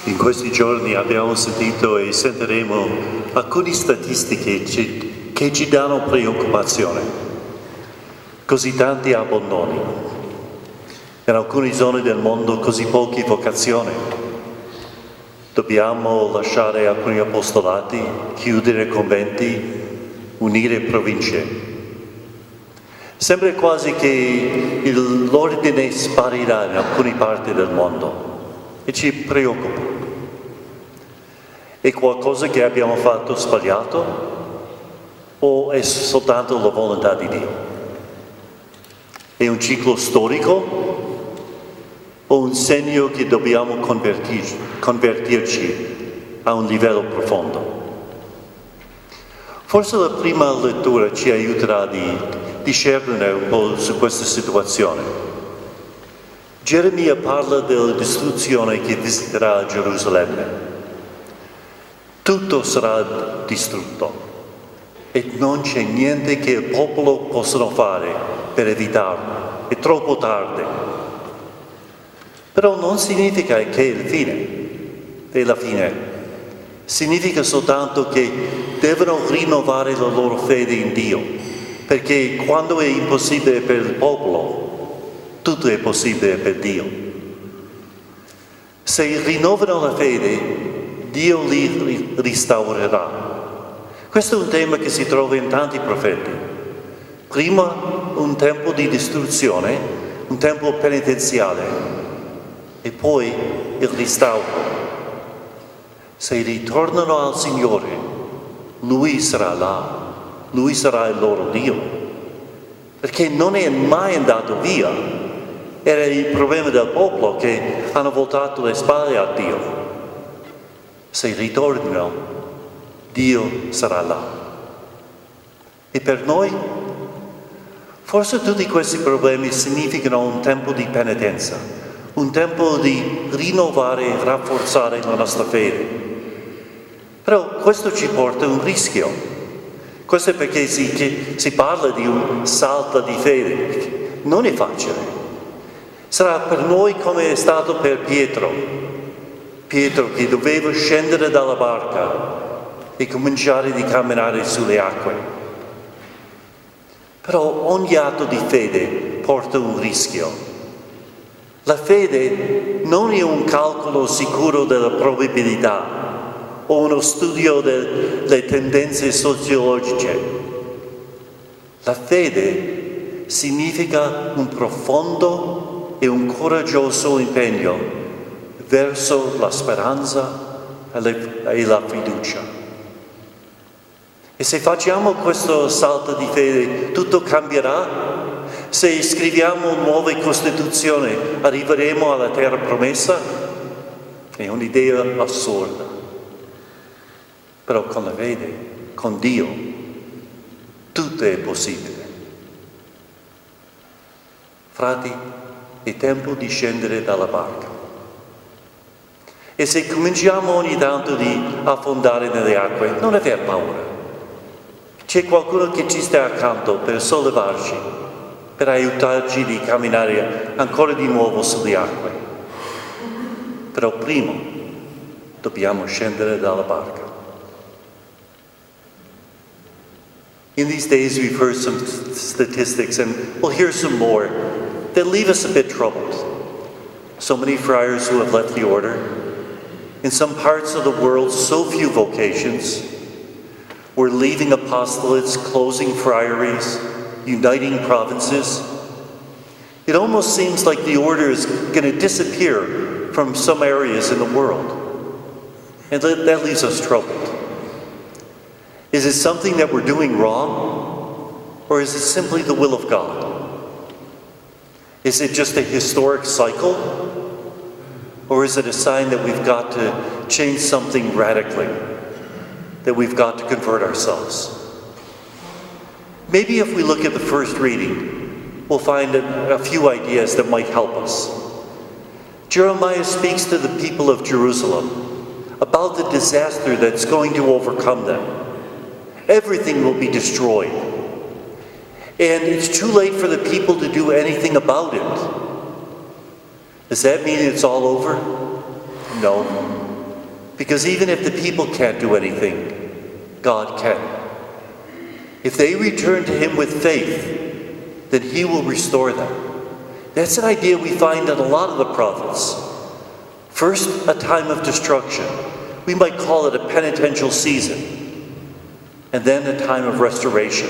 In questi giorni abbiamo sentito e sentiremo alcune statistiche che ci danno preoccupazione. Così tanti abbandoni. In alcune zone del mondo così poche vocazioni. Dobbiamo lasciare alcuni apostolati, chiudere conventi, unire province. Sembra quasi che l'ordine sparirà in alcune parti del mondo e ci preoccupa. È qualcosa che abbiamo fatto sbagliato o è soltanto la volontà di Dio? È un ciclo storico o un segno che dobbiamo convertirci a un livello profondo? Forse la prima lettura ci aiuterà di discernere un po' su questa situazione. Geremia parla della distruzione che visiterà Gerusalemme. Tutto sarà distrutto e non c'è niente che il popolo possa fare per evitarlo. È troppo tardi. Però non significa che è la fine. Significa soltanto che devono rinnovare la loro fede in Dio, perché quando è impossibile per il popolo, tutto è possibile per Dio. Se rinnovano la fede, Dio li restaurerà. Questo è un tema che si trova in tanti profeti. Prima un tempo di distruzione, un tempo penitenziale, e poi il restauro. Se ritornano al Signore, Lui sarà là, Lui sarà il loro Dio, perché non è mai andato via. Era il problema del popolo che hanno voltato le spalle a Dio. Se ritornano, Dio sarà là. E per noi, forse tutti questi problemi significano un tempo di penitenza, un tempo di rinnovare e rafforzare la nostra fede. Però questo ci porta a un rischio. Questo è perché si parla di un salto di fede. Non è facile. Sarà per noi come è stato per Pietro. Pietro che doveva scendere dalla barca e cominciare a camminare sulle acque. Però ogni atto di fede porta un rischio. La fede non è un calcolo sicuro della probabilità o uno studio delle tendenze sociologiche. La fede significa un profondo e un coraggioso impegno verso la speranza e la fiducia. E se facciamo questo salto di fede, tutto cambierà? Se scriviamo nuove Costituzioni, arriveremo alla terra promessa? È un'idea assurda. Però con la fede, con Dio, tutto è possibile. Frati, è tempo di scendere dalla barca. E se cominciamo ogni tanto di affondare nelle acque, non aver paura. C'è qualcuno che ci sta accanto per sollevarci, per aiutarci di camminare ancora di nuovo sulle acque. Però prima dobbiamo scendere dalla barca. In these days we've heard some statistics, and we'll hear some more that leave us a bit troubled. So many friars who have left the order. In some parts of the world, so few vocations. We're leaving apostolates, closing friaries, uniting provinces. It almost seems like the order is going to disappear from some areas in the world. And that leaves us troubled. Is it something that we're doing wrong? Or is it simply the will of God? Is it just a historic cycle? Or is it a sign that we've got to change something radically? That we've got to convert ourselves? Maybe if we look at the first reading, we'll find a few ideas that might help us. Jeremiah speaks to the people of Jerusalem about the disaster that's going to overcome them. Everything will be destroyed. And it's too late for the people to do anything about it. Does that mean it's all over? No. Because even if the people can't do anything, God can. If they return to him with faith, then he will restore them. That's an idea we find in a lot of the prophets. First, a time of destruction. We might call it a penitential season. And then a time of restoration.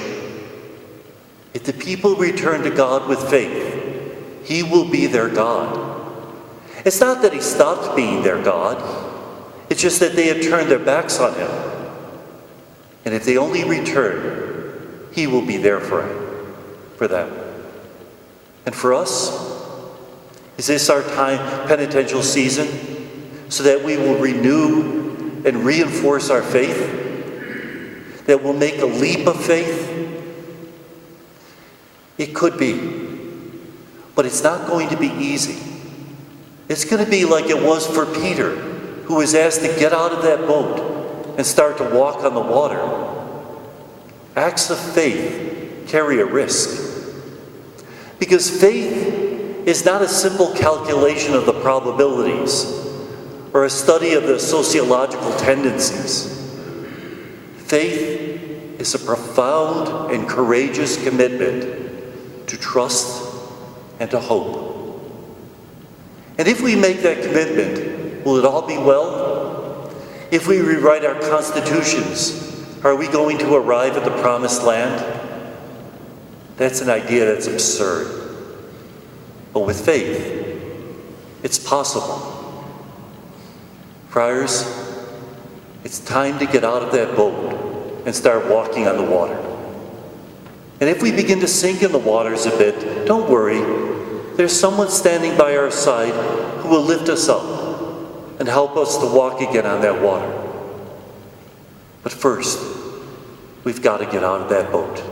If the people return to God with faith, he will be their God. It's not that he stopped being their God. It's just that they have turned their backs on him. And if they only return, he will be there for them. And for us, is this our time, penitential season, so that we will renew and reinforce our faith? That we'll make a leap of faith? It could be. But it's not going to be easy. It's going to be like it was for Peter, who was asked to get out of that boat and start to walk on the water. Acts of faith carry a risk. Because faith is not a simple calculation of the probabilities or a study of the sociological tendencies. Faith is a profound and courageous commitment to trust and to hope. And if we make that commitment, will it all be well? If we rewrite our constitutions, are we going to arrive at the promised land? That's an idea that's absurd. But with faith, it's possible. Friars, it's time to get out of that boat and start walking on the water. And if we begin to sink in the waters a bit, don't worry. There's someone standing by our side who will lift us up and help us to walk again on that water. But first, we've got to get out of that boat.